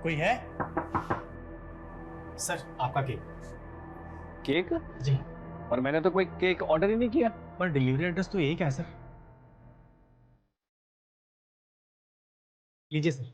कोई है? सर आपका केक। केक? जी। और मैंने तो कोई केक ऑर्डर ही नहीं किया। पर डिलीवरी एड्रेस तो एक है सर। लीजिए सर।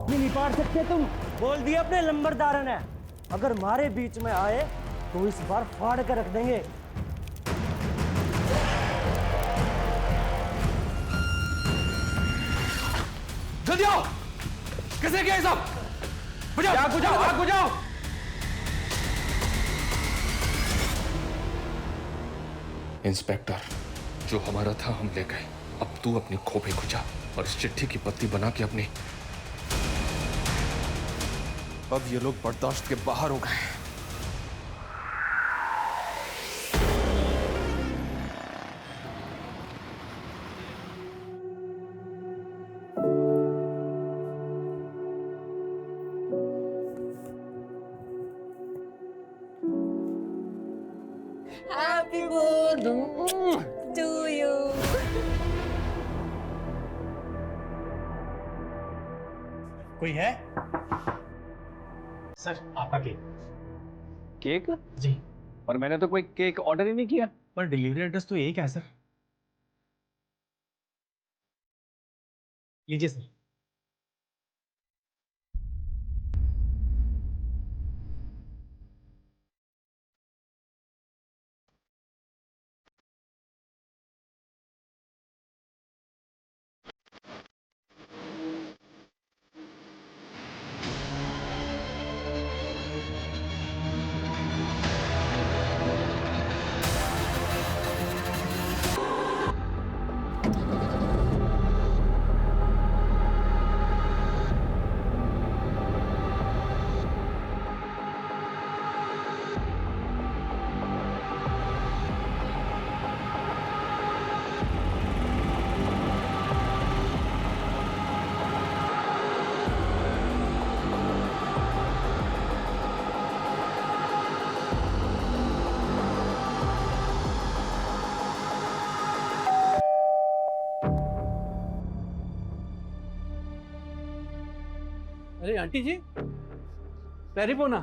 नहीं पार सकते तुम। बोल दिया अपने लंबरदार ने, अगर हमारे बीच में आए तो इस बार फाड़ कर रख देंगे। जल्दी आओ। किसे क्या सब? बुझाओ, आग बुझाओ, आग बुझाओ। इंस्पेक्टर, जो हमारा था हम ले गए। अब तू अपनी खोपड़ी खुजा और इस चिट्ठी की पत्ती बना के अपनी। अब ये लोग बर्दाश्त के बाहर हो गए। Happy birthday to you. कोई है? सर आपका केक। केक? जी। और मैंने तो कोई केक ऑर्डर ही नहीं किया। पर डिलीवरी एड्रेस तो एक है सर। लीजिए सर। अरे आंटी जी, पैरी पोना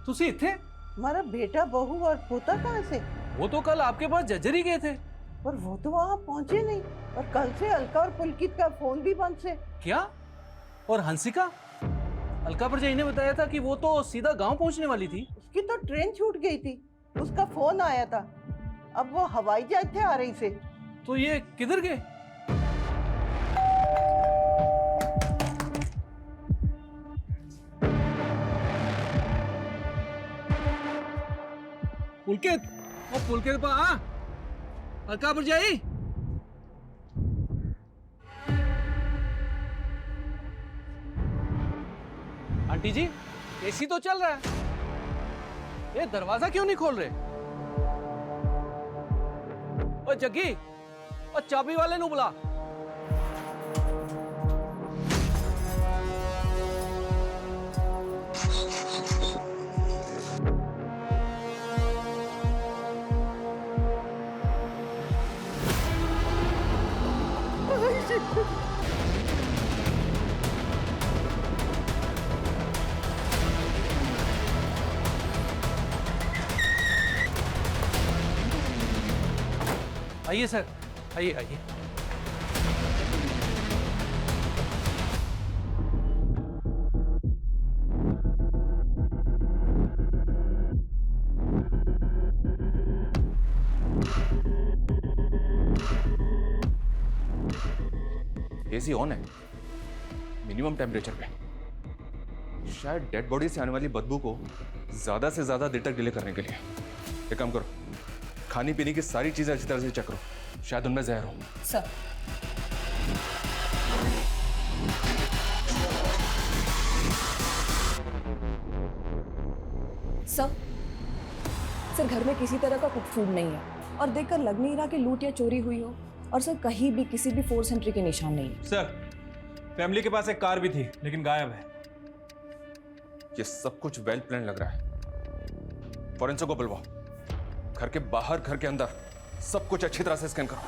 तुसी इत्थे? हमारा बेटा बहू और पोता कहाँ से? वो तो कल आपके पास जज्जर ही गए थे। पर वो तो वहाँ पहुँचे नहीं, और कल से अलका और पुलकित का फोन भी बंद से। क्या? और हंसिका? अलका भरजाई ने बताया था कि वो तो सीधा गांव पहुंचने वाली थी। उसकी तो ट्रेन छूट गई थी, उसका फोन आया था। अब वो हवाई जहाज से आ रही से। तो ये किधर गए? पुलकित, ओ पुलकित पा आ, अलका भरजाई। आंटी जी, एसी तो चल रहा है, ये दरवाजा क्यों नहीं खोल रहे? ओ जग्गी, ओ चाबी वाले नु बुला। आइए सर, आइए आइए। एसी ऑन है, मिनिमम टेम्परेचर पे। शायद डेड बॉडी से आने वाली बदबू को ज्यादा से ज्यादा देर तक डिले करने के लिए। एक काम करो, खाने पीने की सारी चीजें अच्छी तरह से चेक करो, शायद उनमें जहर हो। सर सर सर घर में किसी तरह का कुक फूड नहीं है और देखकर लग नहीं रहा कि लूट या चोरी हुई हो। और सर कहीं भी किसी भी फोर्स एंट्री के निशान नहीं है। सर फैमिली के पास एक कार भी थी लेकिन गायब है। ये सब कुछ वेल प्लान लग रहा है। फॉरेंसिक को बुलवाओ, घर के बाहर घर के अंदर सब कुछ अच्छी तरह से स्कैन करो।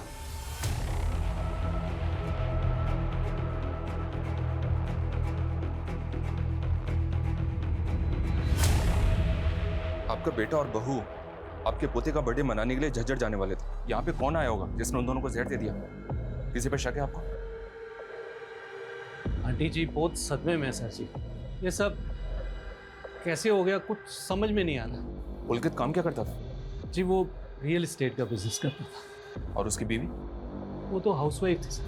आपका बेटा और बहू आपके पोते का बर्थडे मनाने के लिए झज्जर जाने वाले थे। यहाँ पे कौन आया होगा जिसने उन दोनों को जहर दे दिया? किसी पे शक है आपको? आंटी जी बहुत सदमे में है सर जी। ये सब कैसे हो गया कुछ समझ में नहीं आ रहा। पुलकित काम क्या करता था? जी वो रियल एस्टेट का बिजनेस करता था। और उसकी बीवी? वो तो हाउसवाइफ थी सर।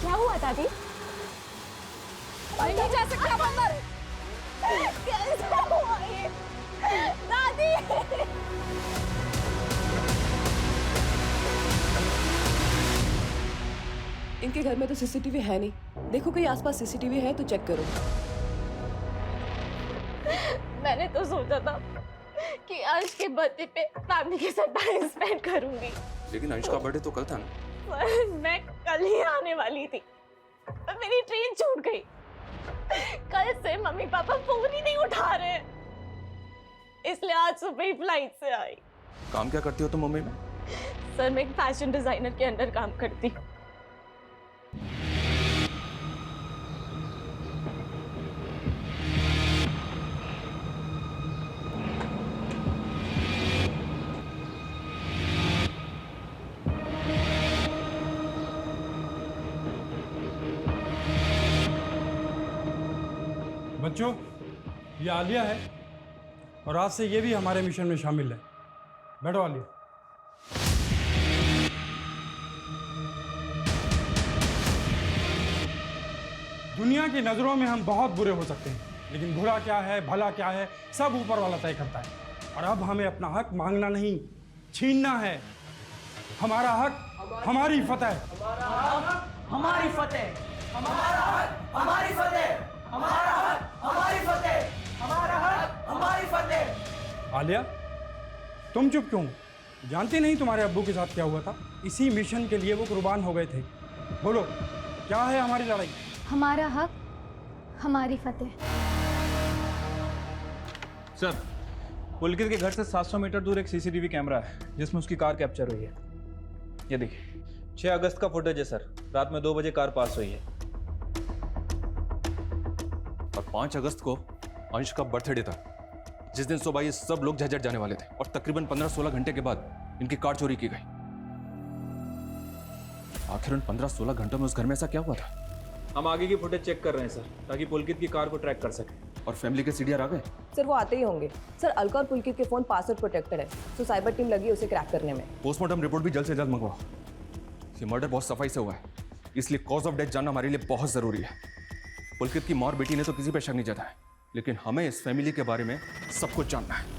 क्या हुआ दादी? नहीं जा सकता आप अंदर। कैसे हुआ ये? दादी इनके घर में तो सीसीटीवी है नहीं। देखो कहीं आसपास सीसीटीवी है तो चेक करो। मैंने तो सोचा था कि अंश के बर्थडे पे फैमिली के साथ टाइम स्पेंड करूंगी। लेकिन अंश का बर्थडे तो कल था ना। पर मैं कल ही आने वाली थी पर मेरी ट्रेन छूट गई। कल से मम्मी पापा फोन ही नहीं उठा रहे, इसलिए आज सुबह ही फ्लाइट से आई। काम क्या करती हो तुम मुंबई में? सर मैं एक फैशन डिजाइनर के अंडर काम करती हूँ। बच्चों, ये आलिया है और आज से ये भी हमारे मिशन में शामिल है। बैठो आलिया। दुनिया की नज़रों में हम बहुत बुरे हो सकते हैं, लेकिन बुरा क्या है भला क्या है सब ऊपर वाला तय करता है। और अब हमें अपना हक मांगना नहीं, छीनना है। हमारा हक हमारी फतेह। हमारी फतेह, हमारा हक हमारी फतेह, हमारा हक हमारी फतेह, हमारा हक हमारी फतेह। आलिया, तुम चुप क्यों? जानती नहीं तुम्हारे अब्बू के साथ क्या हुआ था? इसी मिशन के लिए वो कुर्बान हो गए थे। बोलो, क्या है हमारी लड़ाई? हमारा हक हमारी फतेह। सर पुलकित के घर से 700 मीटर दूर एक सीसीटीवी कैमरा है जिसमें उसकी कार कैप्चर हुई है। ये देखिए 6 अगस्त का फुटेज है सर। रात में 2 बजे कार पास हुई है। और 5 अगस्त को अंश का बर्थडे था, जिस दिन सुबह ये सब लोग झज्जर जाने वाले थे। और तकरीबन 15-16 घंटे के बाद इनकी कार चोरी की गई। आखिर उन 15-16 घंटों में उस घर में ऐसा क्या हुआ था? हम आगे की फुटेज चेक कर रहे हैं सर, ताकि पुलकित की कार को ट्रैक कर सकें। और फैमिली के सीडीआर आ गए? सर वो आते ही होंगे। सर अलका और पुलकित के फोन पासवर्ड प्रोटेक्टेड है, तो साइबर टीम लगी है उसे क्रैक करने में। पोस्टमार्टम रिपोर्ट भी जल्द से जल्द मंगवाओ। ये मर्डर बहुत सफाई से हुआ है, इसलिए कॉज ऑफ डेथ जानना हमारे लिए बहुत जरूरी है। पुलकित की मां और बेटी ने तो किसी पे शक नहीं जताया, लेकिन हमें इस फैमिली के बारे में सब कुछ जानना है।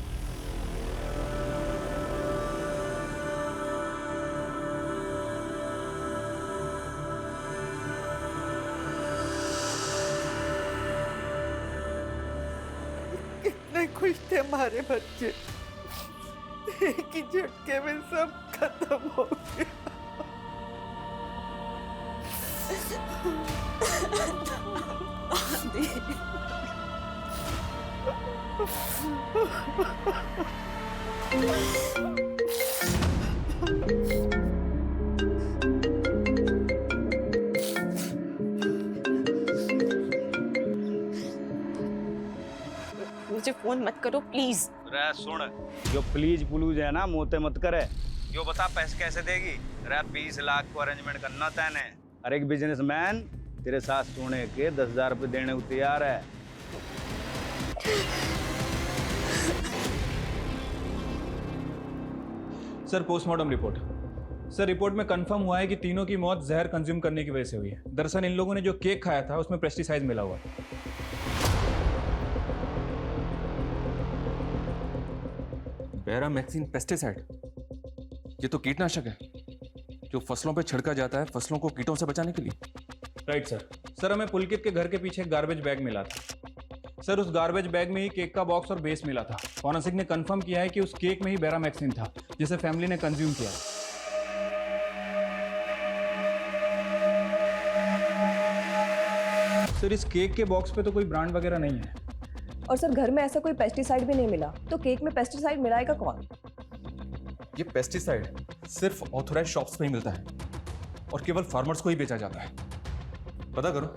कितने खुश थे हमारे बच्चे, एक ही झटके में सब खत्म हो गया। फोन मत करो प्लीज। रे सुन, जो प्लीज पुलूज है ना मोते मत करे। यो बता पैसे कैसे देगी? रे 20 लाख को अरेंजमेंट करना तैने। अरे एक बिजनेसमैन तेरे साथ सोने के 10,000 रुपए देने को तैयार है। Sir postmortem report. Sir report में कंफर्म हुआ है कि तीनों की मौत जहर कंज्यूम करने की वजह से हुई है। दरअसल इन लोगों ने जो केक खाया था उसमें पेस्टिसाइड मिला हुआ है। बैरामैक्सिन पेस्टिसाइड, ये तो कीटनाशक है जो फसलों पे छिड़का जाता है फसलों को कीटों से बचाने के लिए। Right sir. सर हमें पुलकित के घर के पीछे एक गार्बेज बैग मिला था। सर उस गार्बेज बैग में ही केक का बॉक्स और बेस मिला था। फॉरेंसिक ने कंफर्म किया है कि उस केक में ही बैरामैक्सिन था जिसे फैमिली ने कंज्यूम किया। सर इस केक के बॉक्स पे तो कोई ब्रांड वगैरह नहीं है। और सर घर में ऐसा कोई पेस्टिसाइड भी नहीं मिला, तो केक में पेस्टिसाइड मिलाएगा कौन? ये पेस्टिसाइड सिर्फ ऑथोराइज शॉप्स में ही मिलता है और केवल फार्मर्स को ही बेचा जाता है। पता करो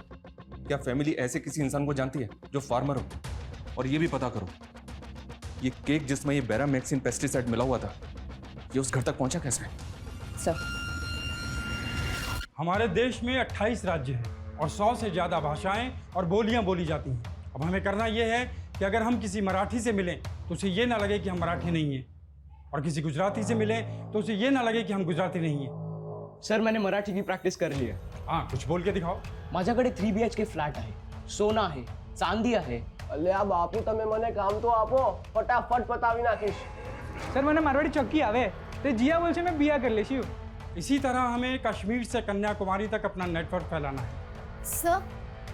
क्या फैमिली ऐसे किसी इंसान को जानती है जो फार्मर हो। और ये भी पता करो ये केक जिसमें ये बैरामैक्सिन पेस्टिसाइड मिला हुआ था ये उस घर तक पहुंचा कैसे? सर हमारे देश में 28 राज्य हैं और 100 से ज़्यादा भाषाएं और बोलियां बोली जाती हैं। अब हमें करना ये है कि अगर हम किसी मराठी से मिलें तो उसे ये ना लगे कि हम मराठी नहीं हैं, और किसी गुजराती से मिलें तो उसे ये ना लगे कि हम गुजराती नहीं हैं। सर मैंने मराठी की प्रॅक्टिस करली आहे. हाँ कुछ बोल के दिखाओ. माझ्याकडे 3 BHK फ्लॅट आहे, सोना आहे, चांदी आहे. અલ્યા બાપુ તમે મને કામ તો આપો, ફટાફટ પતાવી નાખીશ. सर मैंने मारवाड़ी चौकी आवे तो जिया बोल से मैं बिया कर लेशी हूँ. इसी तरह हमें कश्मीर से कन्याकुमारी तक अपना नेटवर्क फैलाना है. सर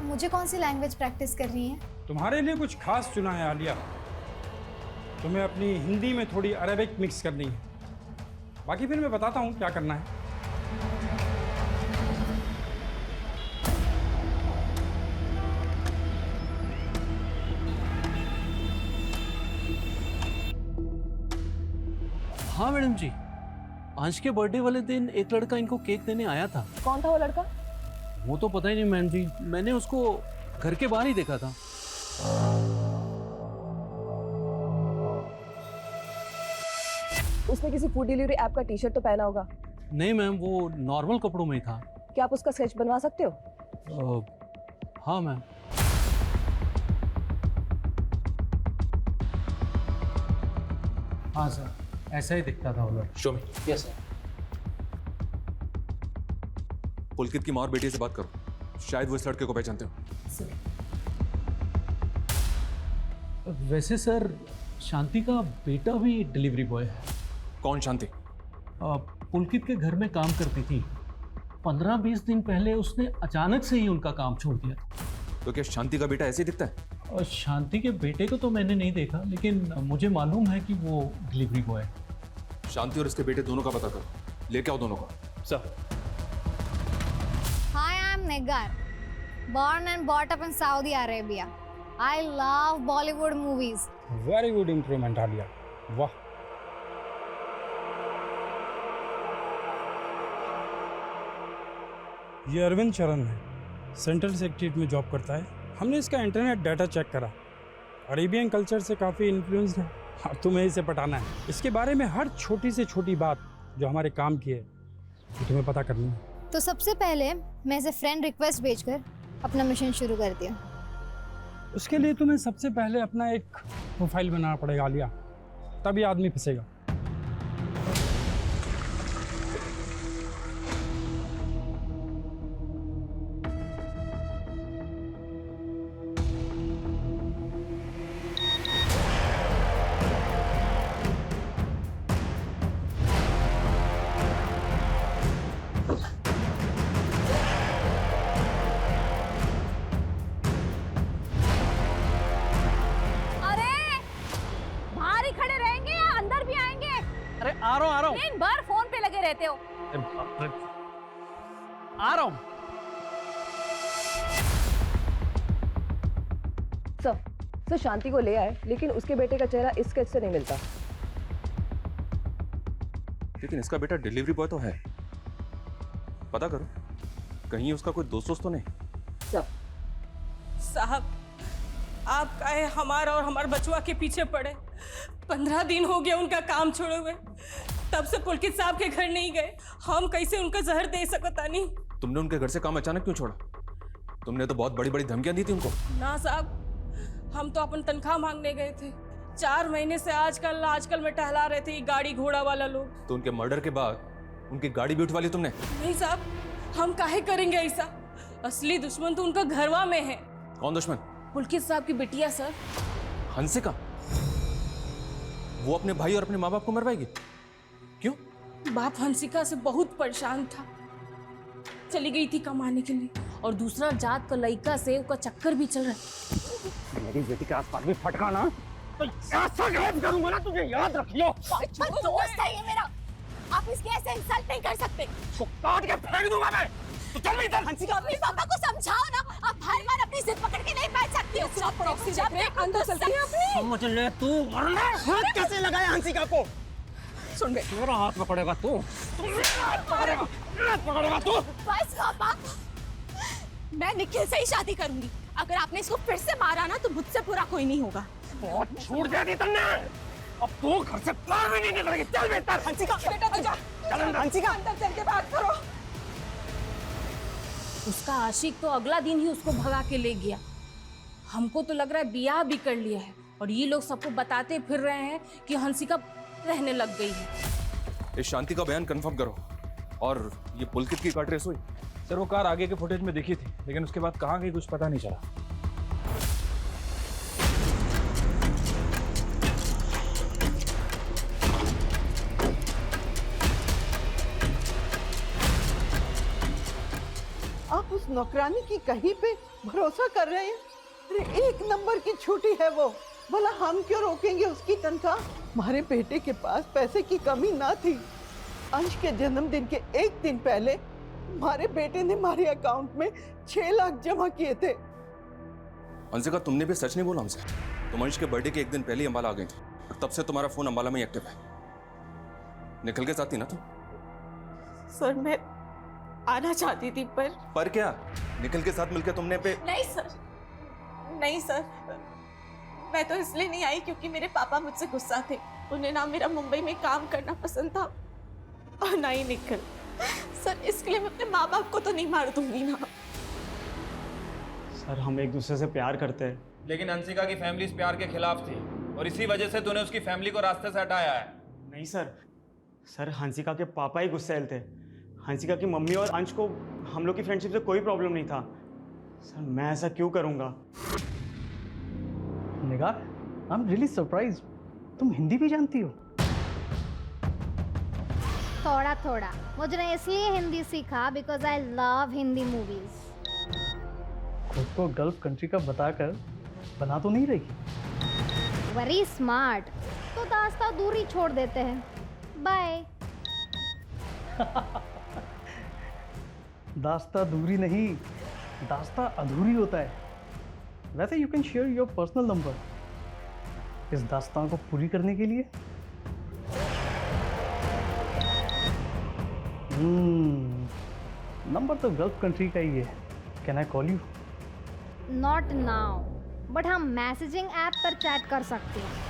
मुझे कौन सी लैंग्वेज प्रैक्टिस कर रही हैं? तुम्हारे लिए कुछ खास चुना है आलिया. तुम्हें अपनी हिंदी में थोड़ी अरेबिक मिक्स करनी है. बाकी फिर मैं बताता हूँ क्या करना है. हाँ मैडम जी, अंश के बर्थडे वाले दिन एक लड़का इनको केक देने आया था. कौन था वो लड़का? वो तो पता ही नहीं मैम जी, मैंने उसको घर के बाहर ही देखा था. उसने किसी फूड डिलीवरी ऐप का टी-शर्ट तो पहना होगा. नहीं मैम, वो नॉर्मल कपड़ों में ही था. क्या आप उसका स्केच बनवा सकते हो? हाँ मैम. हाँ सर, ऐसा ही दिखता था वो लड़का. Show me. Yes sir. Pulkit की माँ और बेटी से बात करो, शायद वो इस लड़के को पहचानते हो. वैसे सर, शांति का बेटा भी डिलीवरी बॉय है. कौन शांति? पुलकित के घर में काम करती थी. 15-20 दिन पहले उसने अचानक से ही उनका काम छोड़ दिया. तो क्या शांति का बेटा ऐसे ही दिखता है? और शांति के बेटे को तो मैंने नहीं देखा, लेकिन मुझे मालूम है कि वो डिलीवरी बॉय है. शांति और इसके बेटे दोनों का पता करो, लेके आओ दोनों को. Sir. Hi, I'm Negar. Born and brought up in Saudi Arabia. I love Bollywood movies. Very good improvement Alia. वाह. ये अरविंद चरण है, सेंट्रल सेक्रेटरीट में जॉब करता है. हमने इसका इंटरनेट डाटा चेक करा. अरेबियन कल्चर से काफ़ी इन्फ्लुएंस्ड है. अब तुम्हें इसे पटाना है. इसके बारे में हर छोटी से छोटी बात जो हमारे काम की है वो तुम्हें पता करनी है. तो सबसे पहले मैं इसे फ्रेंड रिक्वेस्ट भेजकर अपना मिशन शुरू करती हूँ. उसके लिए तुम्हें सबसे पहले अपना एक प्रोफाइल बनाना पड़ेगा आलिया, तभी आदमी फंसेगा. आ रहा हूँ. दिन भर फोन पे लगे रहते हो. आ रहा हूँ. सर शांति को ले आए, लेकिन उसके बेटे का चेहरा इस स्केच से नहीं मिलता. लेकिन इसका बेटा डिलीवरी बॉय तो है. पता करो कहीं उसका कोई दोस्त तो नहीं. साहब, आप काहे हमारा और हमारे बचुआ के पीछे पड़े? 15 दिन हो गए उनका काम छोड़े हुए, तब से पुलकित साहब के घर नहीं गए। हम कैसे उनका जहर दे सकता नहीं? तुमने उनके घर से काम अचानक क्यों छोड़ा? तुमने तो बहुत बड़ी बड़ी धमकियां दी थी उनको। ना साहब, हम तो अपन तनख्वाह मांगने गए थे। 4 महीने से आजकल में टहला रहे थे ये गाड़ी घोड़ा वाला लोग। तो उनके मर्डर के बाद उनकी गाड़ी भी उठवा ली तुमने? नहीं साहब, हम काहे करेंगे ऐसा? असली दुश्मन तो उनका घरवा में है। कौन दुश्मन? पुलकित साहब की बिटिया सर, हंसिका। वो अपने भाई और अपने माँ बाप को मरवाएगी? क्यों? बाप हंसिका से बहुत परेशान था, चली गई थी कमाने के लिए, और दूसरा जात का लड़का से उसका चक्कर भी चल रहा है। मेरी बेटी के आसपास भी फटका ना तो ऐसा गायब करूंगा ना, तुझे याद रखियो। दोस्त है ये मेरा, आप इसके ऐसे इंसल्ट नहीं कर सकते। तो काट के फेंक दूंगा मैं। तो चल इधर। हंसिका, अपने पापा को समझाओ ना, आप हर बार अपनी जिद पकड़ के नहीं बैठ सकती हो। अंदर चलती है। समझ ले तू, वरना हाथ कैसे लगाया हंसिका को? सुन बे, मेरा हाथ पकड़ेगा तू, पकड़ेगा तू। बस पापा, मैं निखिल से ही शादी करूंगी। अगर आपने इसको फिर से मारा ना तो मुझसे पूरा कोई नहीं होगा। बहुत छूट दे दी तुमने। अब तू घर से बाहर भी नहीं निकलेगी। चल बेटा। हंसिका बेटा तू जा। चल हंसिका, अंदर चल के बात करो। उसका आशिक तो अगला दिन ही उसको भगा के ले गया। हमको तो लग रहा है बियाह भी कर लिया है, और ये लोग सबको बताते फिर रहे हैं कि हंसिका रहने लग गई है। इस शांति का बयान कंफर्म करो। और ये पुलकित की कार रेस हुई? सर वो कार आगे के फुटेज में दिखी थी, लेकिन उसके बाद कहाँ गई कुछ पता नहीं चला। आप उस नौकरानी की कहीं पे भरोसा कर रहे हैं? अरे 1 नंबर की छुट्टी है वो, भला हम क्यों रोकेंगे उसकी तनख्वाह? हमारे बेटे के पास पैसे की कमी ना थी। अंश के जन्मदिन के 1 दिन पहले हमारे बेटे ने हमारे अकाउंट में 6 लाख जमा किए थे। हंसिका, तुमने भी सच नहीं बोला हमसे। तुम अंश के बर्थडे के 1 दिन पहले ही अंबाला आ गई थी, और तब से तुम्हारा फोन अंबाला में ही एक्टिव है। निकल के साथ थी ना तुम? सर मैं आना चाहती थी पर क्या? निकल के साथ मिलकर तुमने पे? नहीं सर, मैं तो इसलिए नहीं आई क्योंकि मेरे पापा मुझसे गुस्सा थे। उन्हें ना मेरा मुंबई में काम करना पसंद था और ना ही निकल। सर इसके लिए मैं अपने माँ बाप को तो नहीं मार दूंगी ना। सर हम एक दूसरे से प्यार करते हैं। लेकिन हंसिका की फैमिली इस प्यार के खिलाफ थी, और इसी वजह से तूने उसकी फैमिली को रास्ते से हटाया है। नहीं सर हंसिका के पापा ही गुस्सैल थे। हंसिका की मम्मी और अंश को हम लोग की फ्रेंडशिप से कोई प्रॉब्लम नहीं था। सर मैं ऐसा क्यों करूंगा? निगाह, आई एम रियली सरप्राइज्ड। तुम हिंदी भी जानती हो? थोड़ा थोड़ा। मुझे इसलिए हिंदी सीखा because I love Hindi movies. खुद को गल्फ कंट्री का बताकर बना तो नहीं रही? Very smart. तो दास्ता दूरी छोड़ देते हैं। बाय। दास्ता दूरी नहीं, दास्ता अधूरी होता है। वैसे you can share your personal number इस दास्तान को पूरी करने के लिए। नंबर तो गल्फ कंट्री का ही है। Can I call you? Not now, but हम मैसेजिंग ऐप पर चैट कर सकते हैं।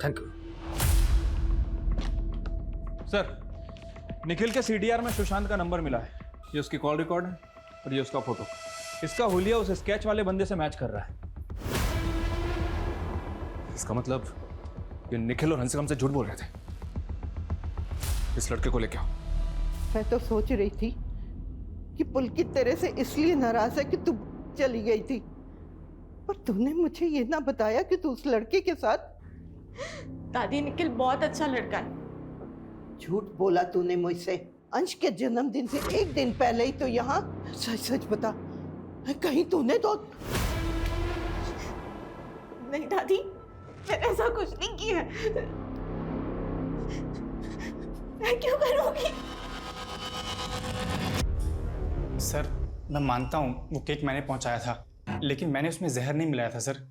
Thank you sir. निखिल के सीडीआर में सुशांत का नंबर मिला है। ये उसकी कॉल रिकॉर्ड है और ये उसका फोटो। इसका हुलिया उस स्केच वाले बंदे से मैच कर रहा है। इसका मतलब ये निखिल और हंसिका हमसे झूठ बोल रहे थे। इस लड़के को लेके आओ। मैं तो सोच रही थी कि पुलकित तेरे से इसलिए नाराज है कि तू चली गई थी, पर तूने मुझे ये ना बताया कि तू उस लड़के के साथ। दादी निखिल बहुत अच्छा लड़का है। झूठ बोला तूने मुझसे। अंश के जन्मदिन से 1 दिन पहले ही तो यहाँ। सच सच बता, कहीं तूने तो नहीं दादी, मैंने ऐसा कुछ नहीं किया। मैं क्यों करूंगी? सर मैं मानता हूँ वो केक मैंने पहुँचाया था, लेकिन मैंने उसमें जहर नहीं मिलाया था सर।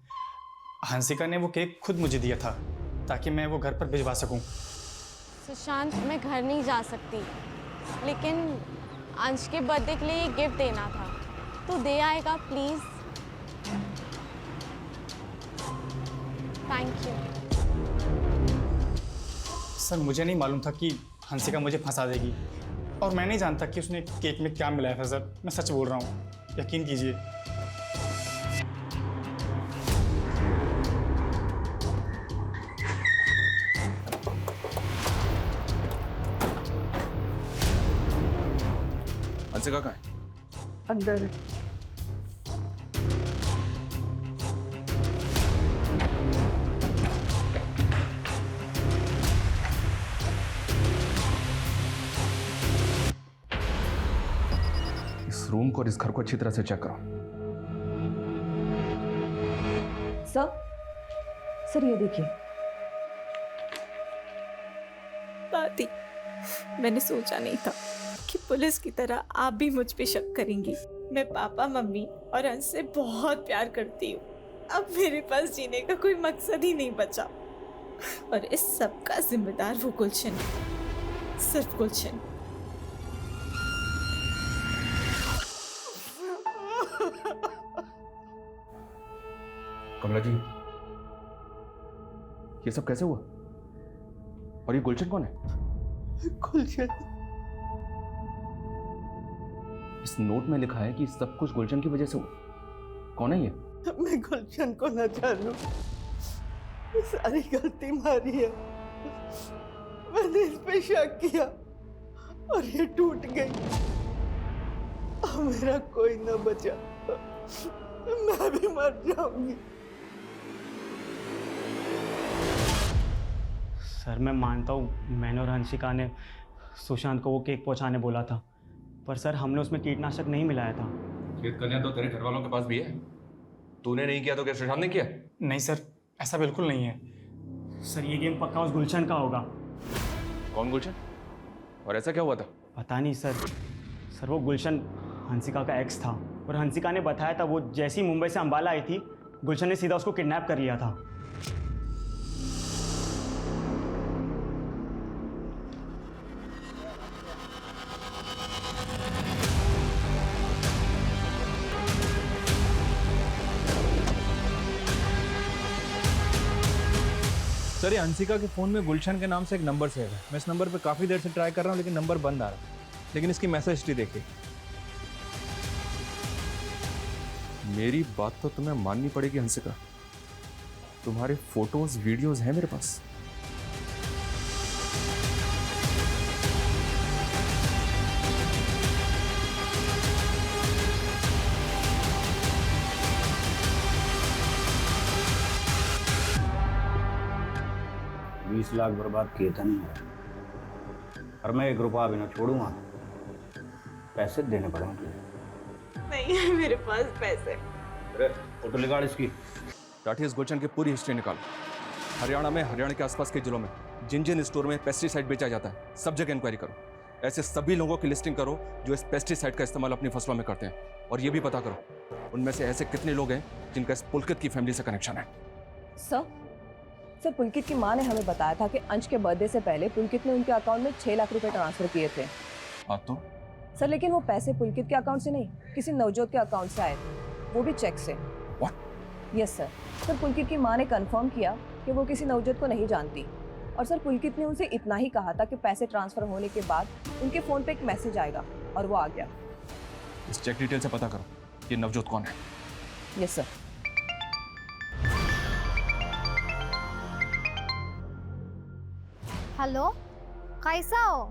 हंसिका ने वो केक खुद मुझे दिया था। ताकि मैं वो घर पर भिजवा सकूं। सुशांत, मैं घर नहीं जा सकती, लेकिन अंश के बर्थडे के लिए गिफ्ट देना था, तो दे आएगा प्लीज? Thank you. सर मुझे नहीं मालूम था कि हंसिका मुझे फंसा देगी, और मैं नहीं जानता कि उसने केक में क्या मिलाया था सर। मैं सच बोल रहा हूँ, यकीन कीजिए। हंसिका कहाँ है? अंदर है। इस रूम को और इस घर को अच्छी तरह से चेक करो। सर ये देखिए। दादी, मैंने सोचा नहीं था कि पुलिस की तरह आप भी मुझ पे शक करेंगी। मैं पापा, मम्मी और अंश से बहुत प्यार करती हूँ। अब मेरे पास जीने का कोई मकसद ही नहीं बचा, और इस सब का जिम्मेदार वो गुलशन है, सिर्फ गुलशन। कमला जी, ये सब कैसे हुआ? और ये गुलशन कौन है? गुलशन? इस नोट में लिखा है कि सब कुछ गुलशन की वजह से हुआ। कौन है ये? मैं गुलशन को न जानूं, सारी गलती मारी है। मैंने इस पे शक किया और ये टूट गई। अब मेरा कोई न बचा, मैं भी मर जाऊंगी। सर मैं मानता हूँ मैंने और हंसिका ने सुशांत को वो केक पहुँचाने बोला था, पर सर हमने उसमें कीटनाशक नहीं मिलाया था। ये कन्या तो तेरे घर वालों के पास भी है। तूने नहीं किया तो क्या सुशांत ने किया? नहीं सर, ऐसा बिल्कुल नहीं है। सर ये गेम पक्का उस गुलशन का होगा। कौन गुलशन? और ऐसा क्या हुआ था? पता नहीं सर। सर वो गुलशन हंसिका का एक्स था, और हंसिका ने बताया था वो जैसी मुंबई से अंबाला आई थी, गुलशन ने सीधा उसको किडनैप कर लिया था। सर ये हंसिका के फ़ोन में गुलशन के नाम से एक नंबर सेव है। मैं इस नंबर पे काफ़ी देर से ट्राई कर रहा हूँ, लेकिन नंबर बंद आ रहा है। लेकिन इसकी मैसेज हिस्ट्री देखिए। मेरी बात तो तुम्हें माननी पड़ेगी हंसिका, तुम्हारे फोटोज वीडियोज हैं मेरे पास। $20 लाख बर्बाद किए थे नहीं, और मैं 1 रुपया भी ना छोड़ूंगा। पैसे देने पड़ेंगे। नहीं है मेरे पास पैसे। अरे फोटो निकाल इसकी। टाटी इस गुलशन की पूरी हिस्ट्री निकालो। हरियाणा में, हरियाणा के आसपास के जिलों में जिन जिन स्टोर में पेस्टिसाइड बेचा जाता है, सब जगह इंक्वायरी करो। ऐसे सभी लोगों की लिस्टिंग करो जो इस पेस्टिसाइड का इस्तेमाल अपनी फसलों में करते हैं, और ये भी पता करो उनमें से ऐसे कितने लोग हैं जिनका इस पुलकित की फैमिली से कनेक्शन है। सर पुलकित की माँ ने हमें बताया था कि अंश के बर्थडे से पहले पुलकित ने उनके अकाउंट में 6 लाख रुपए ट्रांसफर किए थे। हाँ तो सर लेकिन वो पैसे पुलकित के अकाउंट से नहीं, किसी नवजोत के अकाउंट से आए थे, वो भी चेक से। Yes sir. सर पुलकित की माँ ने कंफर्म किया कि वो किसी नवजोत को नहीं जानती, और सर पुलकित ने उनसे इतना ही कहा था कि पैसे ट्रांसफर होने के बाद उनके फ़ोन पे एक मैसेज आएगा, और वो आ गया। इस चेक डिटेल से पता करो ये नवजोत कौन है। Yes sir. हेलो, कैसा हो?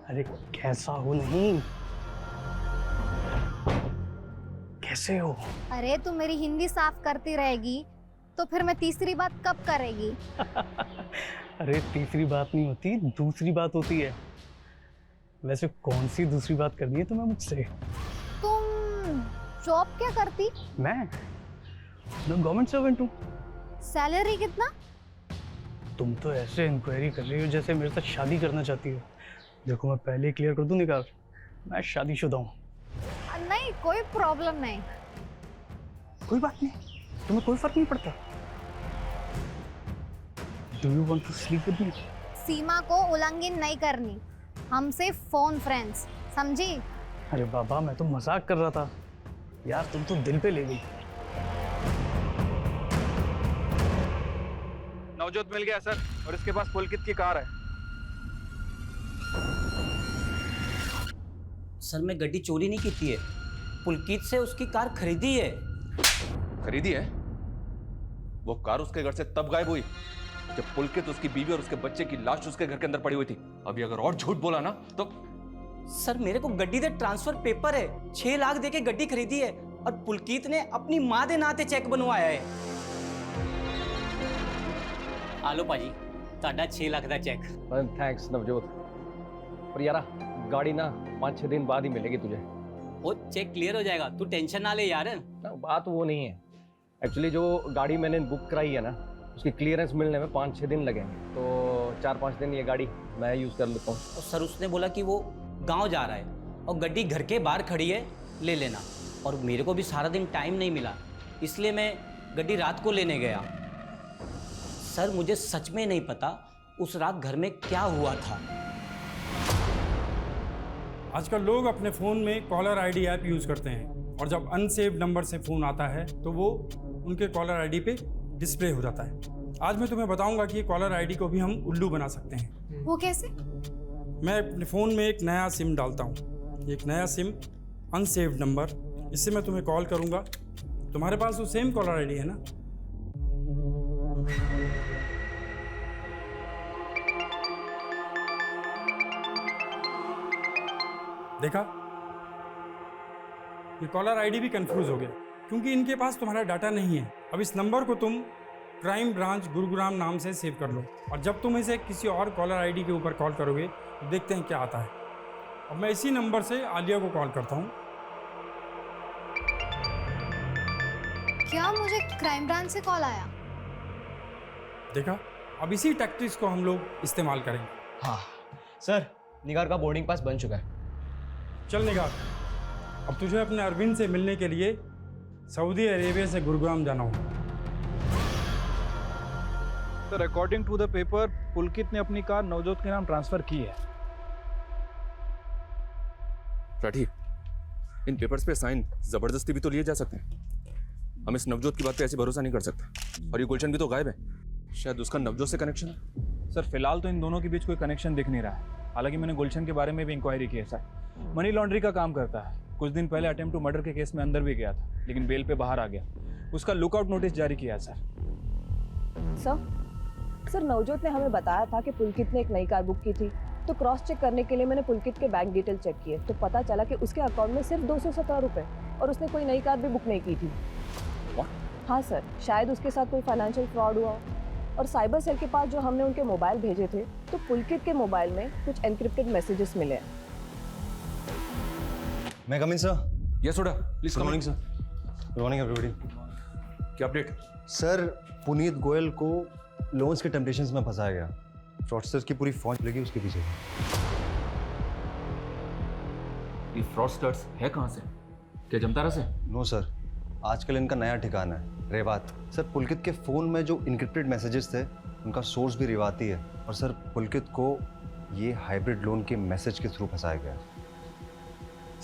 अरे कैसा हो नहीं, कैसे हो? अरे तू मेरी हिंदी साफ करती रहेगी तो फिर मैं तीसरी बात कब करेगी? अरे तीसरी बात नहीं होती, दूसरी बात होती है। वैसे कौन सी दूसरी बात करनी है तुम्हें मुझसे? तुम जॉब क्या करती? मैं गवर्नमेंट सर्वेंट हूँ। सैलरी कितना? तुम तो ऐसे इंक्वायरी कर रही हो जैसे मेरे साथ शादी करना चाहती हो। देखो मैं पहले क्लियर कर दूं निकाल, मैं शादीशुदा हूँ। नहीं कोई प्रॉब्लम नहीं। कोई बात नहीं, तुम्हें कोई फर्क नहीं पड़ता। Do you want to sleep with me? सीमा को उल्लंघन नहीं करनी, हम सिर्फ फोन फ्रेंड्स, समझी? अरे बाबा मैं तो मजाक कर रहा था यार, तुम तो दिल पे ले गई। नवजोत मिल गया सर, और इसके पास पुलकित की कार है। सर मैं गड्डी चोरी नहीं की है, पुलकित से उसकी कार खरीदी है। खरीदी है? वो कार उसके घर से तब गायब हुई जब पुलकित, उसकी बीवी और उसके बच्चे की लाश उसके घर के अंदर पड़ी हुई थी। अभी अगर और झूठ बोला ना तो। सर मेरे को गड्डी दे ट्रांसफर पेपर है, 6 लाख देके गड्डी खरीदी है और पुलकित ने अपनी मां दे नाते चेक बनवाया है। आलो पाजी, ताड़ा 6 लाख का चेक। थैंक्स नवजोत, पर यार गाड़ी ना 5-6 दिन बाद ही मिलेगी तुझे। वो चेक क्लियर हो जाएगा, तू टेंशन ना ले यार। बात वो नहीं है, एक्चुअली जो गाड़ी मैंने बुक कराई है ना, उसकी क्लियरेंस मिलने में 5-6 दिन लगेंगे, तो 4-5 दिन ये गाड़ी मैं यूज़ कर लेता हूँ। और सर उसने बोला कि वो गांव जा रहा है और गड्डी घर के बाहर खड़ी है, ले लेना। और मेरे को भी सारा दिन टाइम नहीं मिला, इसलिए मैं गड्डी रात को लेने गया। सर मुझे सच में नहीं पता उस रात घर में क्या हुआ था। आजकल लोग अपने फ़ोन में कॉलर आईडी ऐप यूज़ करते हैं, और जब अनसेव्ड नंबर से फ़ोन आता है तो वो उनके कॉलर आईडी पे डिस्प्ले हो जाता है। आज मैं तुम्हें बताऊंगा कि कॉलर आईडी को भी हम उल्लू बना सकते हैं। वो कैसे? मैं अपने फ़ोन में एक नया सिम डालता हूँ, एक नया सिम अनसेव्ड नंबर, इससे मैं तुम्हें कॉल करूँगा। तुम्हारे पास वो सेम कॉलर आईडी है ना? देखा, ये कॉलर आईडी भी कंफ्यूज हो गया क्योंकि इनके पास तुम्हारा डाटा नहीं है। अब इस नंबर को तुम क्राइम ब्रांच गुरुग्राम नाम से सेव कर लो, और जब तुम इसे किसी और कॉलर आईडी के ऊपर कॉल करोगे तो देखते हैं क्या आता है। अब मैं इसी नंबर से आलिया को कॉल करता हूँ। क्या मुझे क्राइम ब्रांच से कॉल आया? देखा, अब इसी टैक्टिक्स को हम लोग इस्तेमाल करेंगे। हाँ सर, निगार का बोर्डिंग पास बन चुका है। चल निगार, अब तुझे अपने अरविंद से मिलने के लिए सऊदी अरेबिया से गुरुग्राम जाना होगा। Sir according to the paper, Pulkit ने अपनी कार नवजोत के नाम ट्रांसफर की है। राठी, इन पेपर्स पे साइन जबरदस्ती भी तो लिए जा सकते हैं। हम इस नवजोत की बात पे ऐसे भरोसा नहीं कर सकते। और ये गुलशन भी तो गायब है, शायद उसका नवजोत से कनेक्शन है। सर फिलहाल तो इन दोनों के बीच कोई कनेक्शन दिख नहीं रहा है। हालांकि मैंने गुलशन के बारे में भी इंक्वायरी की है सर। मनी लॉन्ड्री का काम करता है। कुछ दिन पहले अटेम्प्ट टू मर्डर के केस में अंदर भी गया था, लेकिन बेल पे बाहर आ गया। उसका लुकआउट नोटिस जारी किया सर। सर नवजोत ने हमें बताया था कि पुलकित ने एक नई कार बुक की थी, तो क्रॉस चेक करने के लिए मैंने पुलकित के बैंक डिटेल चेक किए, तो पता चला कि उसके अकाउंट में सिर्फ 217 रुपए, और उसने कोई नई कार भी बुक नहीं की थी। हाँ सर, शायद उसके साथ कोई फाइनेंशियल फ्रॉड हुआ। और साइबर सेल के पास जो हमने उनके मोबाइल भेजे थे, तो पुलकित के मोबाइल में कुछ एनक्रिप्टेड मैसेजेस मिले हैं। मैं कम इन सर? यस सोडा, please come in sir. Good morning everybody. क्या अपडेट? सर पुनीत गोयल को लोन्स के टेम्पटेशंस में फंसाया गया। फ्रॉडस्टर्स की पूरी फौज लगी उसके पीछे। ये फ्रॉडस्टर्स है कहाँ से? क्या जमतारा से? नो सर, आजकल इनका नया ठिकाना है रेवात। सर पुलकित के फ़ोन में जो इनक्रिप्टेड मैसेजेस थे, उनका सोर्स भी रेवाती है। और सर पुलकित को ये हाइब्रिड लोन के मैसेज के थ्रू फंसाया गया।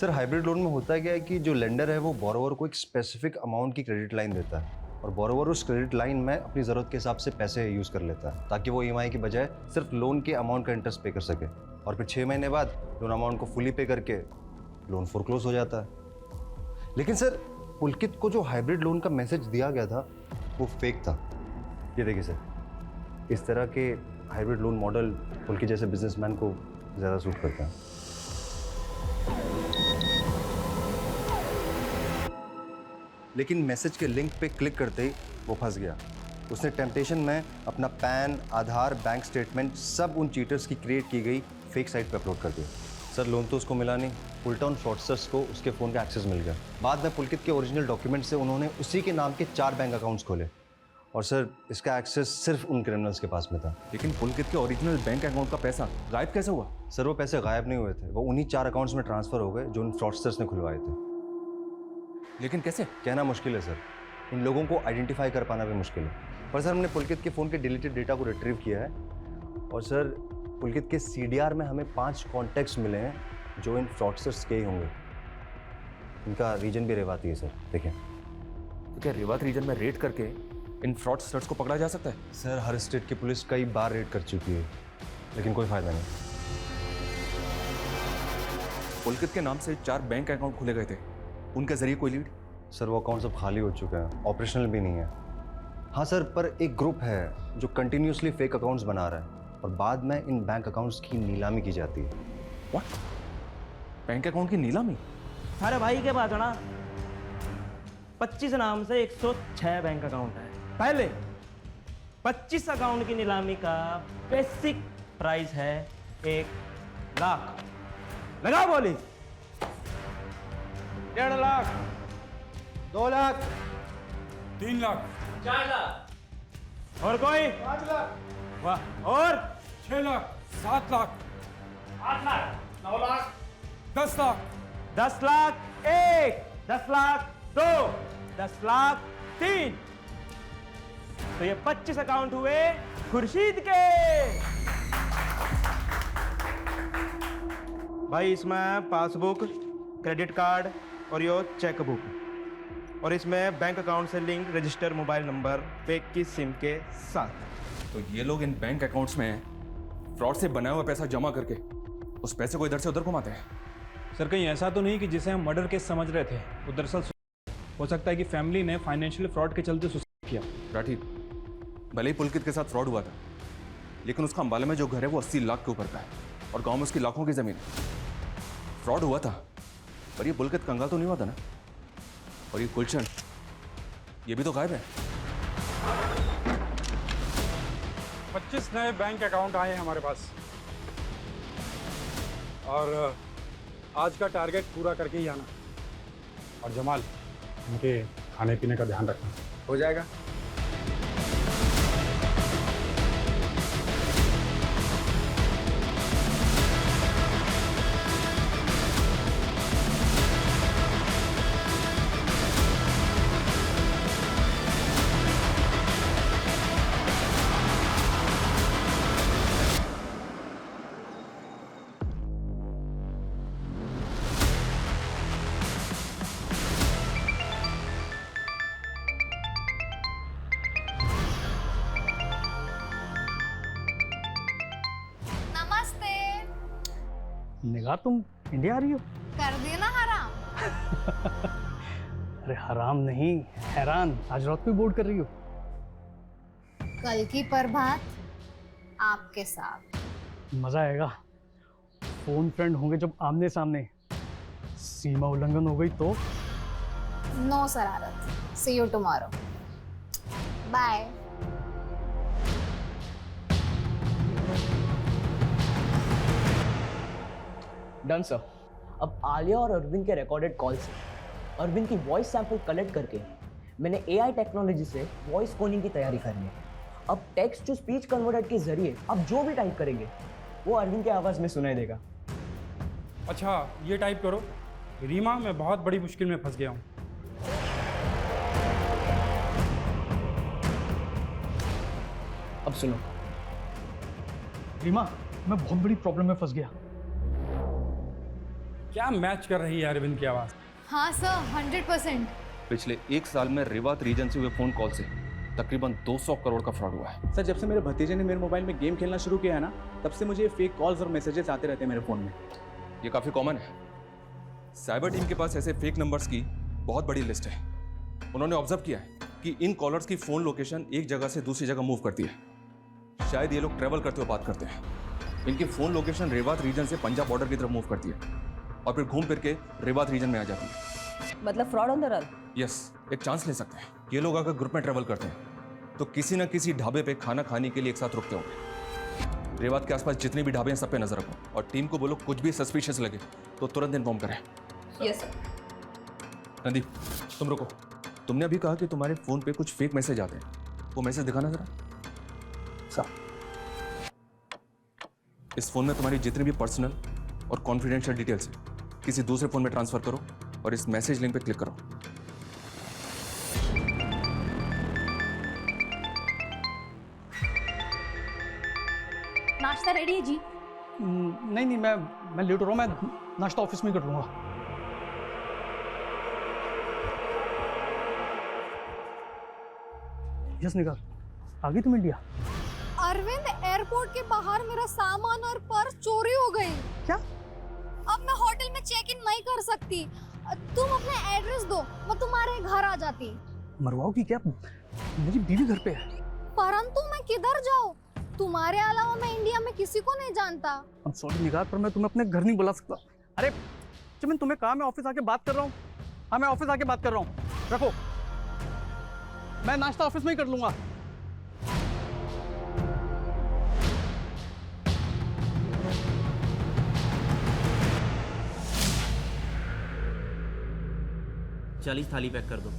सर हाइब्रिड लोन में होता क्या है कि जो लेंडर है वो बोरोवर को एक स्पेसिफिक अमाउंट की क्रेडिट लाइन देता है, और बोरोवर उस क्रेडिट लाइन में अपनी ज़रूरत के हिसाब से पैसे यूज़ कर लेता है, ताकि वो EMI की बजाय सिर्फ लोन के अमाउंट का इंटरेस्ट पे कर सके। और फिर 6 महीने बाद लोन अमाउंट को फुली पे करके लोन फोरक्लोज हो जाता है। लेकिन सर पुलकित को जो हाइब्रिड लोन का मैसेज दिया गया था वो फेक था। ये देखिए सर, इस तरह के हाइब्रिड लोन मॉडल पुलकित जैसे बिजनेसमैन को ज़्यादा सूट करता है। लेकिन मैसेज के लिंक पे क्लिक करते ही वो फंस गया। उसने टेम्पटेशन में अपना पैन, आधार, बैंक स्टेटमेंट सब उन चीटर्स की क्रिएट की गई फेक साइट पे अपलोड कर दिया। सर लोन तो उसको मिला नहीं, उल्टा उन फ्रॉडस्टर्स को उसके फ़ोन का एक्सेस मिल गया। बाद में पुलकित के ओरिजिनल डॉक्यूमेंट से उन्होंने उसी के नाम के 4 बैंक अकाउंट्स खोले, और सर इसका एक्सेस सिर्फ उन क्रिमिनल्स के पास में था। लेकिन पुलकित के ओरिजिनल बैंक अकाउंट का पैसा गायब कैसे हुआ? सर वो पैसे गायब नहीं हुए थे, वो उन्हीं 4 अकाउंट्स में ट्रांसफ़र हो गए जो उन फ्रॉडस्टर्स ने खुलवाए थे। लेकिन कैसे? कहना मुश्किल है सर, इन लोगों को आइडेंटिफाई कर पाना भी मुश्किल है। पर सर हमने पुलकित के फ़ोन के डिलीटेड डेटा को रिट्रीव किया है और सर पुलकित के CDR में हमें 5 कॉन्टैक्ट्स मिले हैं जो इन फ्रॉडस्टर्स के ही होंगे। इनका रीजन भी रेवाती है सर, देखिए। तो क्या रेवात रीजन में रेड करके इन फ्रॉडस्टर्स को पकड़ा जा सकता है? सर हर स्टेट की पुलिस कई बार रेड कर चुकी है, लेकिन कोई फ़ायदा नहीं। पुलकित के नाम से 4 बैंक अकाउंट खुले गए थे, उनके जरिए कोई लीड? सर वो अकाउंट सब खाली हो चुके हैं, ऑपरेशनल भी नहीं है। हाँ सर, पर एक ग्रुप है जो कंटिन्यूसली फेक अकाउंट्स बना रहा है और बाद में इन बैंक अकाउंट्स की नीलामी की जाती है। व्हाट? बैंक अकाउंट की नीलामी? अरे भाई के पास है ना 25 नाम से 106 बैंक अकाउंट है। पहले 25 अकाउंट की नीलामी का बेसिक प्राइस है 1 लाख। लगा बोली 1.5 लाख, 2 लाख, 3 लाख, 4 लाख। और कोई? 5 लाख, वाह। और 6 लाख, 7 लाख, 8 लाख, 9 लाख, 10 लाख, 10 लाख 1, 10 लाख 2, 10 लाख 3। तो ये 25 अकाउंट हुए खुर्शीद के। भाई इसमें पासबुक, क्रेडिट कार्ड और यो चेक बुक, और इसमें बैंक अकाउंट से link register mobile number fake की सिम के साथ। तो ये लोग इन बैंक अकाउंट्स में फ्रॉड से बनाया हुआ पैसा जमा करके उस पैसे को इधर से उधर घुमाते हैं। सर कहीं ऐसा तो नहीं कि जिसे हम मर्डर केस समझ रहे थे वो दरअसल हो सकता है कि फैमिली ने फाइनेंशियल फ्रॉड के चलते सुसाइड किया। राठी, भले ही पुलकित के साथ फ्रॉड हुआ था, लेकिन उसका अंबाला में जो घर है वो 80 लाख के ऊपर का है और गांव में उसकी लाखों की जमीन है। फ्रॉड हुआ था, पर ये पुलकित कंगाल तो नहीं हुआ था ना। और ये गुलशन, ये भी तो गायब है। 25 नए बैंक अकाउंट आए हमारे पास और आज का टारगेट पूरा करके ही आना। और जमाल, उनके खाने पीने का ध्यान रखना। हो जाएगा। निगाह, तुम इंडिया आ रही हो? कर दिया ना हराम। अरे हराम नहीं, हैरान। आज रात को बोर्ड कर रही हो? कल की प्रभात आपके साथ मजा आएगा। फोन फ्रेंड होंगे जब आमने सामने। सीमा उल्लंघन हो गई तो? नो शरारत। See you tomorrow. Bye. Done sir. अब आलिया और अरविंद के रिकॉर्डेड कॉल से अरविंद की वॉइस सैंपल कलेक्ट करके मैंने AI टेक्नोलॉजी से वॉइस क्लोनिंग की तैयारी करनी है। अब टेक्स्ट टू स्पीच कन्वर्टर के जरिए अब जो भी टाइप करेंगे वो अरविंद की आवाज में सुनाई देगा। अच्छा, ये टाइप करो, रीमा मैं बहुत बड़ी मुश्किल में फंस गया हूँ। अब सुनो। रीमा, मैं बहुत बड़ी प्रॉब्लम में फंस गया। क्या मैच कर रही है अरविंद की आवाज़? हाँ सर, 100%। पिछले 1 साल में रेवात रीजन से हुए फोन कॉल से तकरीबन 200 करोड़ का फ्रॉड हुआ है। सर, जब से मेरे भतीजे ने मेरे मोबाइल में गेम खेलना शुरू किया है ना, तब से मुझे फेक कॉल्स और मैसेजेस आते रहते हैं मेरे फ़ोन में। ये काफ़ी कॉमन है। साइबर टीम के पास ऐसे फेक नंबर्स की बहुत बड़ी लिस्ट है। उन्होंने ऑब्जर्व किया है कि इन कॉलर्स की फ़ोन लोकेशन एक जगह से दूसरी जगह मूव करती है। शायद ये लोग ट्रैवल करते हुए बात करते हैं। इनकी फ़ोन लोकेशन रेवात रीजन से पंजाब बॉर्डर की तरफ मूव करती है और फिर घूम फिर के रेवात रीजन में आ जाती है। मतलब fraud on the run. Yes, एक चांस ले सकते हैं। ये लोग अगर ग्रुप में ट्रैवल करते हैं तो किसी न किसी ढाबे पे खाना खाने के लिए एक साथ रुकते होंगे। रेवात के आसपास जितने भी ढाबे हैं सब पे नजर रखो और टीम को बोलो कुछ भी सस्पिशियस लगे तो तुरंत इन्फॉर्म करें। Yes sir. नंदी, तुम रुको। तुमने अभी कहा कि तुम्हारे फोन पे कुछ फेक मैसेज आते हैं, वो मैसेज दिखाना जरा। सर, इस फोन में तुम्हारी जितनी भी पर्सनल और कॉन्फिडेंशियल डिटेल्स है किसी दूसरे फोन में ट्रांसफर करो और इस मैसेज लिंक पे क्लिक करो। नाश्ता रेडी है जी। नहीं नहीं, मैं लेट हो रहा हूँ, मैं नाश्ता ऑफिस में ही कर लूँगा। यस निकाल, आ गई तुम इंडिया? अरविंद, एयरपोर्ट के बाहर मेरा सामान और पर्स चोरी हो गई। क्या? अब मैं होटल में चेक इन नहीं कर सकती। तुम अपना एड्रेस दो, मैं तुम्हारे घर आ जाती। मरवाओ की क्या? मेरी बीवी घर पे है। परंतु मैं किधर जाऊँ? तुम्हारे अलावा मैं इंडिया में किसी को नहीं जानता। I'm sorry निगार, पर मैं तुम्हें अपने घर नहीं बुला सकता। अरे जब मैंने तुम्हें कहा मैं ऑफिस आके बात कर रहा हूँ। हाँ, मैं ऑफिस आके बात कर रहा हूँ, रखो। मैं नाश्ता ऑफिस में ही कर लूंगा। चालीस थाली पैक कर दो।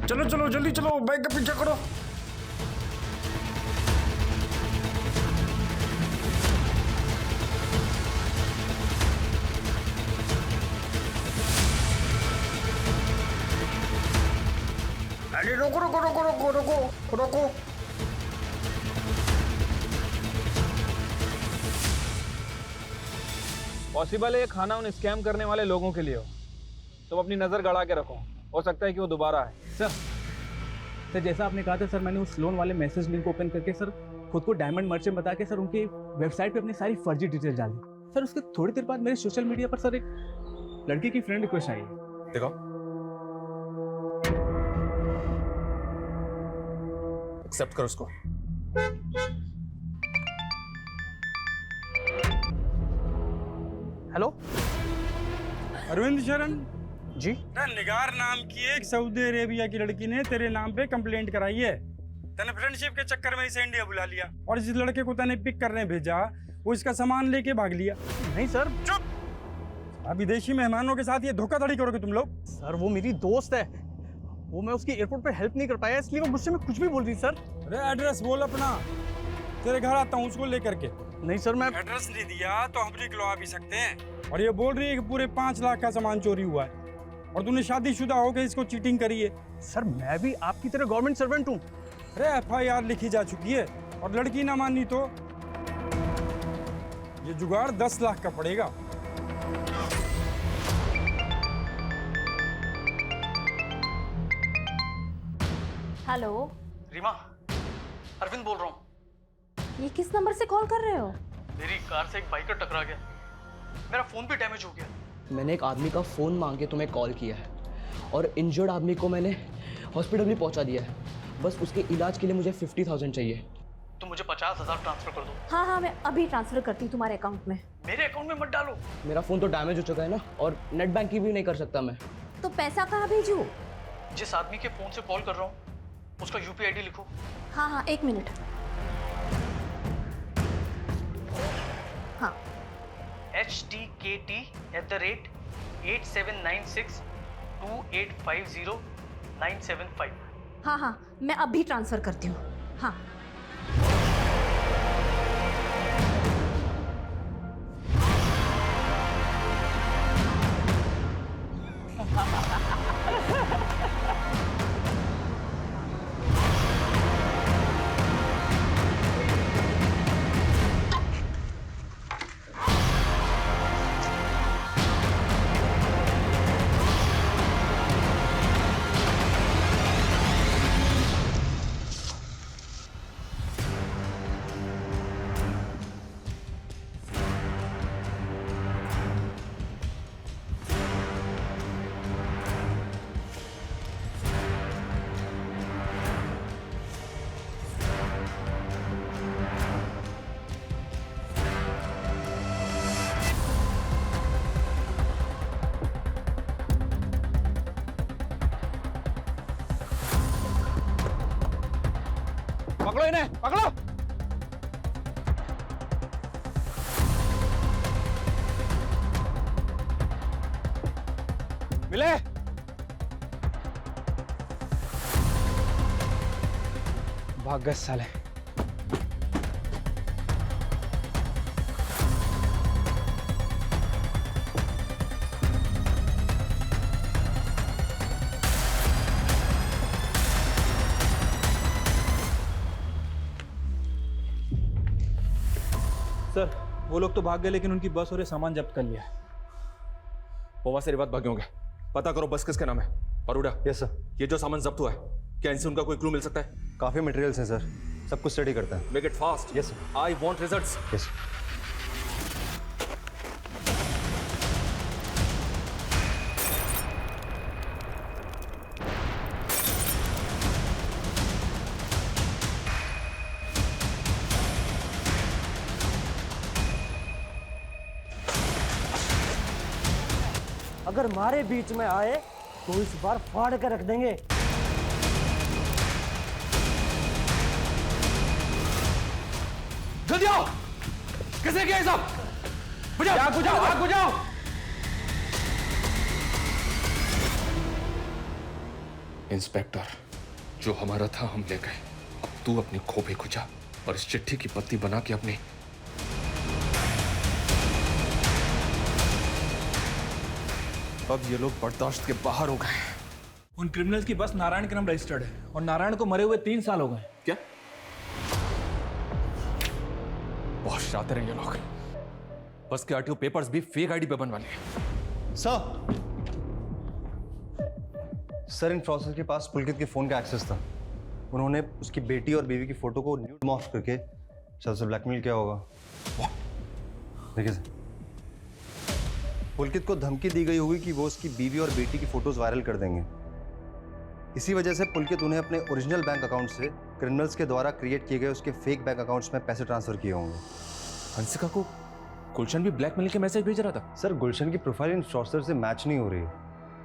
चलो चलो जल्दी चलो, बैग का पीछा करो। अरे रोको रोको रोको रोको रोको रोको। पॉसिबल है ये खाना उन स्कैम करने वाले लोगों के लिए हो। तुम अपनी नज़र गड़ा के रखो, हो सकता है कि वो दोबारा आए। सर जैसा आपने कहा था सर, मैंने उस लोन वाले मैसेज लिंक ओपन करके सर खुद को डायमंड मर्चेंट बता के सर उनकी वेबसाइट पे अपनी सारी फर्जी डिटेल्स डाली। सर उसके थोड़ी देर बाद मेरे सोशल मीडिया पर सर एक लड़की की फ्रेंड रिक्वेस्ट आई है। देखो, एक्सेप्ट करो उसको। हेलो अरविंद शरण जी। निगार नाम की एक सऊदी अरेबिया की लड़की ने तेरे नाम पे कंप्लेंट कराई है। तने फ्रेंडशिप के चक्कर में इसे इंडिया बुला लिया और जिस लड़के को तने पिक करने भेजा वो इसका सामान लेके भाग लिया। नहीं सर। चुप। अब विदेशी मेहमानों के साथ ये धोखाधड़ी करोगे तुम लोग? सर वो मेरी दोस्त है, वो मैं उसकी एयरपोर्ट पे हेल्प नहीं कर पाया, इसलिए वो गुस्से में कुछ भी बोल रही। सर अरे एड्रेस बोल अपना, तेरे घर आता हूँ उसको लेकर के। नहीं सर, मैं एड्रेस नहीं दिया तो हम निकलवा भी सकते हैं। और ये बोल रही है कि पूरे 5 लाख का सामान चोरी हुआ है और तूने शादीशुदा होकर इसको चीटिंग करी है। सर मैं भी आपकी तरह गवर्नमेंट सर्वेंट हूँ। अरे FIR लिखी जा चुकी है और लड़की ना मानी तो ये जुगाड़ 10 लाख का पड़ेगा। हेलो रीमा, अरविंद बोल रहा हूँ। ये किस नंबर से कॉल कर रहे हो? मेरी कार से एक बाइकर टकरा गया, मेरा फोन भी डैमेज हो गया। मैंने एक आदमी का फ़ोन मांग के तुम्हें कॉल किया है और इंजर्ड आदमी को मैंने हॉस्पिटल भी पहुंचा दिया है। बस उसके इलाज के लिए मुझे 50,000 चाहिए। तो मुझे 50,000 ट्रांसफर कर दो। हाँ हाँ, मैं अभी ट्रांसफर करती हूँ तुम्हारे अकाउंट में। मेरे अकाउंट में मत डालो। मेरा फ़ोन तो डैमेज हो चुका है ना, और नेट बैंकिंग भी नहीं कर सकता मैं। तो पैसा कहाँ भेजूँ? जिस आदमी के फोन से कॉल कर रहा हूँ उसका UPI ID लिखो। हाँ हाँ, एक मिनट। हाँ, HTKT@87962850 हाँ हाँ, मैं अभी ट्रांसफर करती हूँ। हाँ पकड़ो इन्हें, पकड़ो। भाग गए साले। सर वो लोग तो भाग गए लेकिन उनकी बस और ये सामान जब्त कर लिया है। वहां से रिवात भागे होंगे। पता करो बस किसके नाम है। परूडा। Yes sir. ये जो सामान जब्त हुआ है क्या इनसे उनका कोई क्लू मिल सकता है? काफ़ी मटेरियल्स हैं सर, सब कुछ स्टडी करता है। Make it fast. Yes sir. I want results. Yes. अगर हमारे बीच में आए तो इस बार फाड़ कर रख देंगे। जल्दी आओ। किसने किया ये सब? बुझाओ, आग बुझाओ, आग बुझाओ। इंस्पेक्टर, जो हमारा था हम ले गए। अब तू अपनी खोपड़ी खुजा और इस चिट्ठी की पत्ती बना के अपनी अब ये लोग बर्दाश्त के बाहर हो गए। उन क्रिमिनल्स की बस नारायण के नाम रजिस्टर्ड है और नारायण को मरे हुए 3 साल हो गए। क्या? बहुत शातिर हैं ये लोग। बस के आरटीओ पेपर्स भी फेक आईडी पे बनवा लिए। सर इन फ्रॉसेस के पास पुलकित के फोन का एक्सेस था। उन्होंने उसकी बेटी और बीवी की फोटो को न्यूड मॉर्फ करके सर से ब्लैकमेल किया होगा। देखिए सर, पुलकित को धमकी दी गई होगी कि वो उसकी बीवी और बेटी की फोटोज वायरल कर देंगे। इसी वजह से पुलकित उन्हें अपने ओरिजिनल बैंक अकाउंट से क्रिमिनल्स के द्वारा क्रिएट किए गए उसके फेक बैंक अकाउंट्स में पैसे ट्रांसफर किए होंगे। हंसिका को गुलशन भी ब्लैकमेल के मैसेज भेज रहा था। सर गुलशन की प्रोफाइल इन फ्रॉडस्टर से मैच नहीं हो रही है,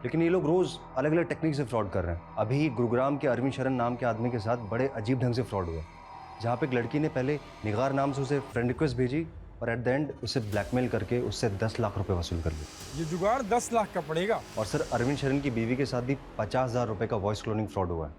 लेकिन ये लोग रोज अलग अलग टेक्निक से फ्रॉड कर रहे हैं। अभी गुरुग्राम के अरविंद शरण नाम के आदमी के साथ बड़े अजीब ढंग से फ्रॉड हुआ, जहाँ पे एक लड़की ने पहले निगार नाम से उसे फ्रेंड रिक्वेस्ट भेजी और एट द एंड उसे ब्लैकमेल करके उससे 10 लाख रुपए वसूल कर लिए। ये जुगाड़ 10 लाख का पड़ेगा। और सर अरविंद शरण की बीवी के साथ भी 50,000 रुपए का वॉइस क्लोनिंग फ्रॉड हुआ है।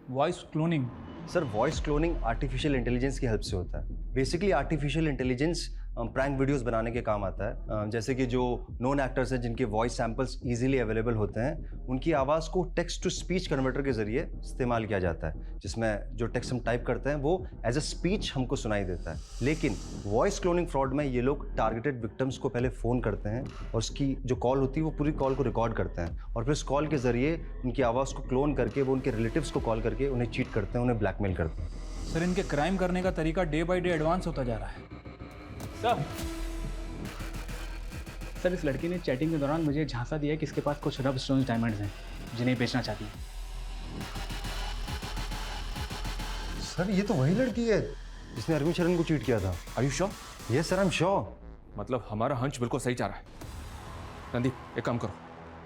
Voice cloning? Sir voice cloning artificial intelligence की हेल्प से होता है। Basically artificial intelligence prank videos बनाने के काम आता है। जैसे कि जो नोन एक्टर्स हैं जिनके वॉइस सैंपल्स इजीली अवेलेबल होते हैं, उनकी आवाज़ को टेक्स्ट टू स्पीच कन्वर्टर के जरिए इस्तेमाल किया जाता है, जिसमें जो टेक्स्ट हम टाइप करते हैं वो एज अ स्पीच हमको सुनाई देता है। लेकिन वॉइस क्लोनिंग फ्रॉड में ये लोग टारगेटेड विक्टिम्स को पहले फ़ोन करते हैं और उसकी जो कॉल होती है वो पूरी कॉल को रिकॉर्ड करते हैं और फिर उस कॉल के जरिए उनकी आवाज़ को क्लोन करके वो उनके रिलेटिव्स को कॉल करके उन्हें चीट करते हैं, उन्हें ब्लैकमेल करते हैं। सर इनके क्राइम करने का तरीका डे बाय डे एडवांस होता जा रहा है। सर इस लड़की ने चैटिंग के दौरान मुझे झांसा दिया कि इसके पास कुछ रब स्टोन्स डायमंड्स हैं जिन्हें बेचना चाहती है। सर ये तो वही लड़की है जिसने अरविंद शरण को चीट किया था। Are you sure? Yes sir I am sure. मतलब हमारा हंच बिल्कुल सही जा रहा है। नंदी एक काम करो,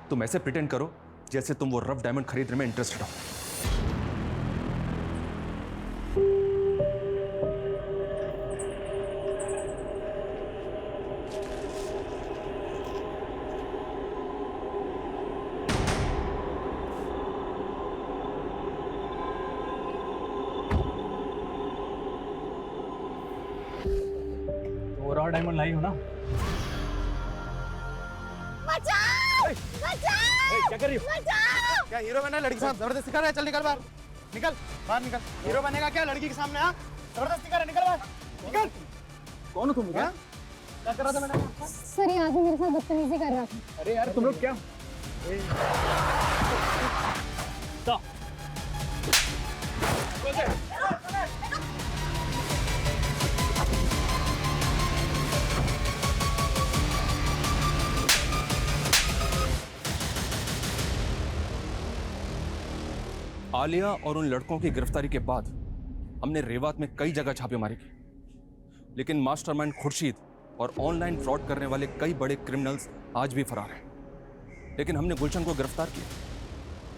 तुम ऐसे प्रिटेंड करो जैसे तुम वो रफ डायमंड खरीदने में इंटरेस्टेड हो। और डायमंड लाई हो ना? बचाओ! बचाओ! क्या कर रही हो? बचाओ! क्या हीरो बनना लड़की के साथ जबरदस्ती कर रहा है? चल निकल बाहर, निकल बाहर निकल। हीरो बनेगा क्या लड़की के सामने? हाँ जबरदस्ती कर रहा है, निकल बाहर निकल। कौन हो तुम? क्या कर रहा था मैडम? सर ये आदमी मेरे साथ बदतमीजी कर रहा था। अरे यार तुम लोग क्या आलिया और उन लड़कों की गिरफ्तारी के बाद हमने रेवात में कई जगह छापेमारी की, लेकिन मास्टरमाइंड खुर्शीद और ऑनलाइन फ्रॉड करने वाले कई बड़े क्रिमिनल्स आज भी फरार हैं। लेकिन हमने गुलशन को गिरफ्तार किया।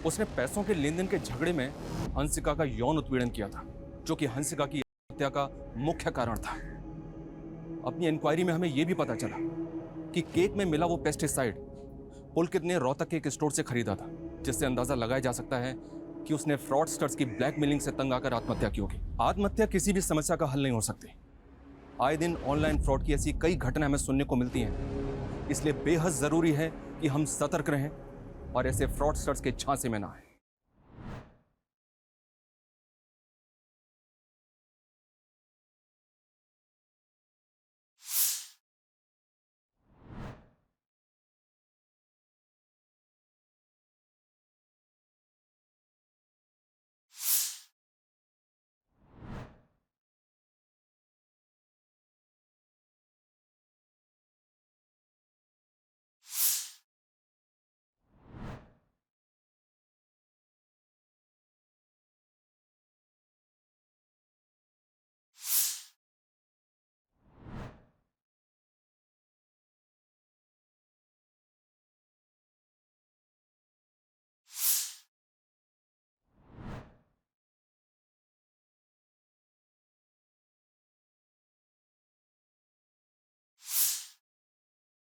उसने पैसों के लेन देन के झगड़े में हंसिका का यौन उत्पीड़न किया था, जो कि हंसिका की हत्या का मुख्य कारण था। अपनी इंक्वायरी में हमें यह भी पता चला कि केक में मिला वो पेस्टिसाइड पुलकित ने रोहतक के एक स्टोर से खरीदा था, जिससे अंदाजा लगाया जा सकता है कि उसने फ्रॉडस्टर्स की ब्लैकमेलिंग से तंग आकर आत्महत्या की होगी। आत्महत्या किसी भी समस्या का हल नहीं हो सकती। आए दिन ऑनलाइन फ्रॉड की ऐसी कई घटनाएं हमें सुनने को मिलती हैं, इसलिए बेहद जरूरी है कि हम सतर्क रहें और ऐसे फ्रॉडस्टर्स के झांसे में ना आए।